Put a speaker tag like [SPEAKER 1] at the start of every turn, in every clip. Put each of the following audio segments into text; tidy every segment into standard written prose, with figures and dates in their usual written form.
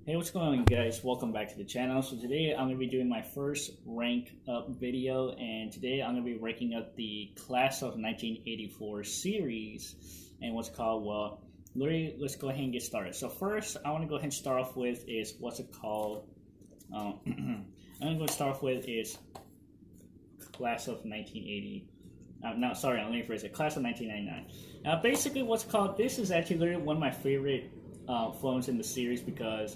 [SPEAKER 1] Hey, what's going on, you guys? Welcome back to the channel. So today I'm going to be doing my first rank up video, and today I'm going to be ranking up the Class of 1984 series and what's called, well, literally, let's go ahead and get started. So first, I want to go ahead and start off with is what's it called? I'm going to start off with is Class of 1980. No, sorry, let me rephrase it. Class of 1999. Basically, what's called, this is actually literally one of my favorite films in the series because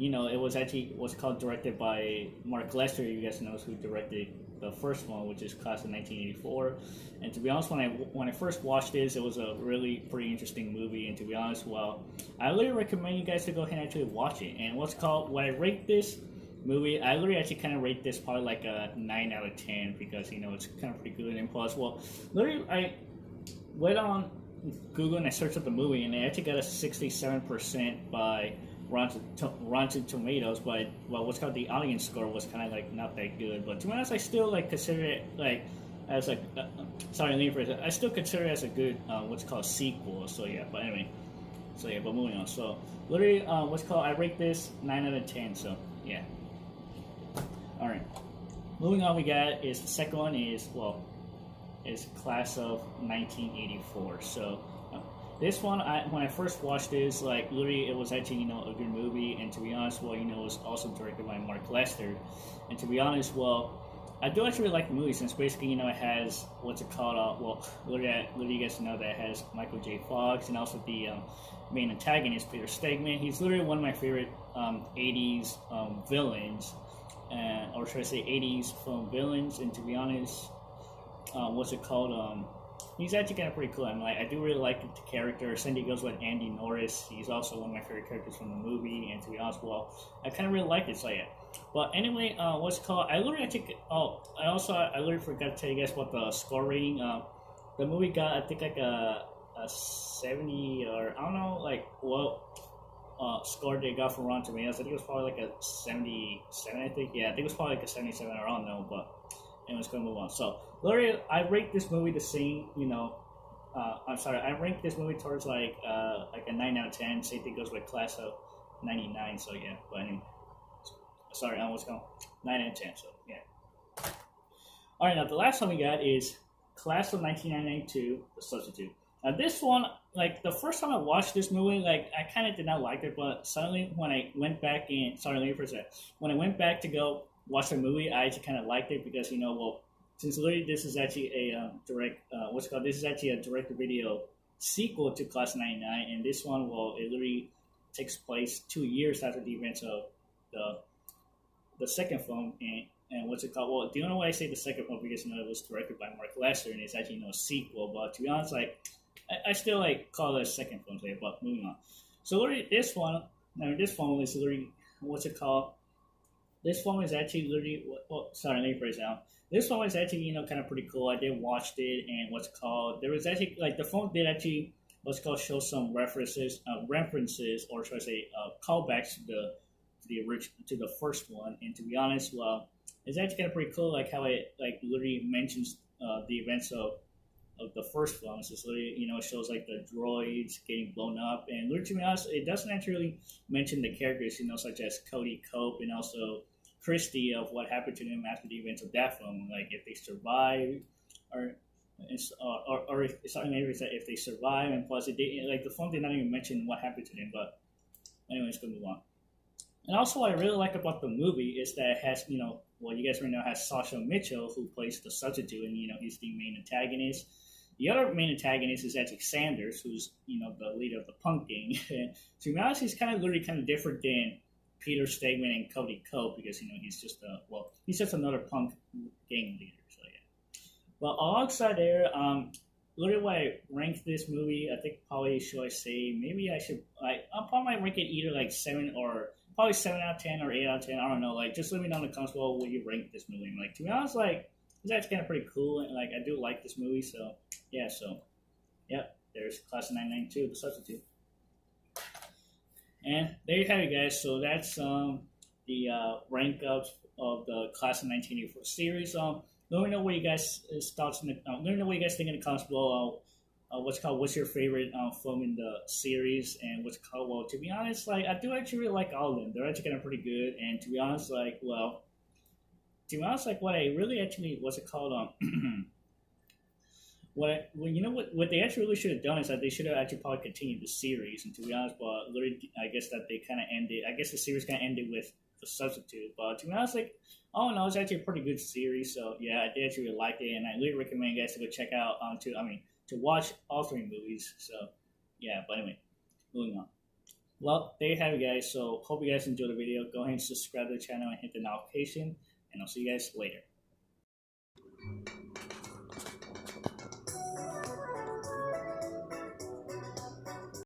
[SPEAKER 1] it was actually what's called directed by Mark Lester. You guys know who directed the first one, which is Class of 1984. And to be honest, when I first watched this, it was a really pretty interesting movie. And to be honest, well, I really recommend you guys to go ahead and actually watch it. And what's called, when I rate this movie, I literally actually kind of rate this probably like a 9 out of 10 because it's kind of pretty good. And plus, well, literally I went on Google and I searched up the movie, and they actually got a 67% by Rotten Tomatoes, but what's called the audience score was kind of like not that good. But to be honest, I still like consider it like as like sorry, let me rephrase it. I still consider it as a good what's called sequel. So yeah, but anyway, but moving on. So literally, what's called, I rate this 9 out of 10. So yeah. All right, moving on. We got is the second one is Class of 1984. So this one, when I first watched this, like literally, it was actually a good movie. And to be honest, well, it was also directed by Mark Lester. And to be honest, well, I do actually really like the movie since basically it has what's it called? Literally, you guys know that it has Michael J. Fox and also the main antagonist Peter Stegman. He's literally one of my favorite 80s villains, or should I say 80s film villains. And to be honest, what's it called? He's actually kind of pretty cool. I do really like the character. Cindy goes with Andy Norris. He's also one of my favorite characters from the movie. And to be honest, well, I kind of really like it. So yeah. But anyway, what's it called? I literally forgot to tell you guys about the score rating. The movie got, I think, like a 70, or I don't know, like what score they got from Rotten Tomatoes. I think it was probably like a 77. I think, yeah, I think it was probably like a 77, or I don't know, but. And let's go move on. So, literally, I rate this movie the same. I rank this movie towards like a 9 out of 10. Same thing goes with Class of 99. So yeah, but anyway, sorry, I was going 9 out of 10. So yeah. All right, now the last one we got is Class of 1992, The Substitute. Now this one, like the first time I watched this movie, like I kind of did not like it, but suddenly when I went back when I went back to go watch the movie, I actually kind of liked it because since literally this is actually a this is actually a direct video sequel to Class 99, and this one, well, it literally takes place 2 years after the events of the second film. And what's it called? Well, do you know why I say the second film? Because it was directed by Mark Lester and it's actually a sequel. But to be honest, like I still like call it a second film. But moving on. So literally this one is literally what's it called? This one is actually literally, sorry, let me phrase it out. This one was actually, kind of pretty cool. I did watch it, and there was actually, like, the phone did actually, show some references, or should I say, callbacks to the first one. And to be honest, well, it's actually kind of pretty cool, like, how it, like, literally mentions the events of the first film. So it's literally, it shows, like, the droids getting blown up. And literally, to be honest, it doesn't actually mention the characters, such as Cody Cope and also Christy, of what happened to them after the events of that film, like if they survive, or if they survive, and plus the film did not even mention what happened to them. But anyways, go move on. And also, what I really like about the movie is that it has, you guys right now has Sasha Mitchell, who plays the substitute, and he's the main antagonist. The other main antagonist is actually Sanders, who's the leader of the punk gang. To be honest, he's literally kind of different than Peter Stegman and Cody Cope because he's just another punk gang leader. So yeah. Well, alongside there, literally why I rank this movie, I think probably should I say maybe I should I'll probably rank it either like 7 or probably 7 out of 10 or 8 out of 10. I don't know. Like just let me know in the comments below what you rank this movie. Like to be honest, like it's actually kind of pretty cool, and like I do like this movie. So yeah. So yeah, there's Class of 992, The Substitute. And there you have it, guys. So that's the rank ups of the Class of 1984 series. Let me know what you guys thoughts. Let me know what you guys think in the comments below. what's your favorite film in the series, and what's called. Well, to be honest, like I do actually really like all of them. They're actually kind of pretty good, and to be honest, what I really actually what's it called well, you know what they actually really should have done is that they should have actually probably continued the series. And to be honest, but literally, I guess that they kind of ended. I guess the series kind of ended with the substitute. But to be honest, like, oh no, it's actually a pretty good series. So yeah, I did actually really like it, and I really recommend you guys to go check out. To watch all three movies. So yeah, but anyway, moving on. Well, there you have it, guys. So hope you guys enjoyed the video. Go ahead and subscribe to the channel and hit the notification, and I'll see you guys later.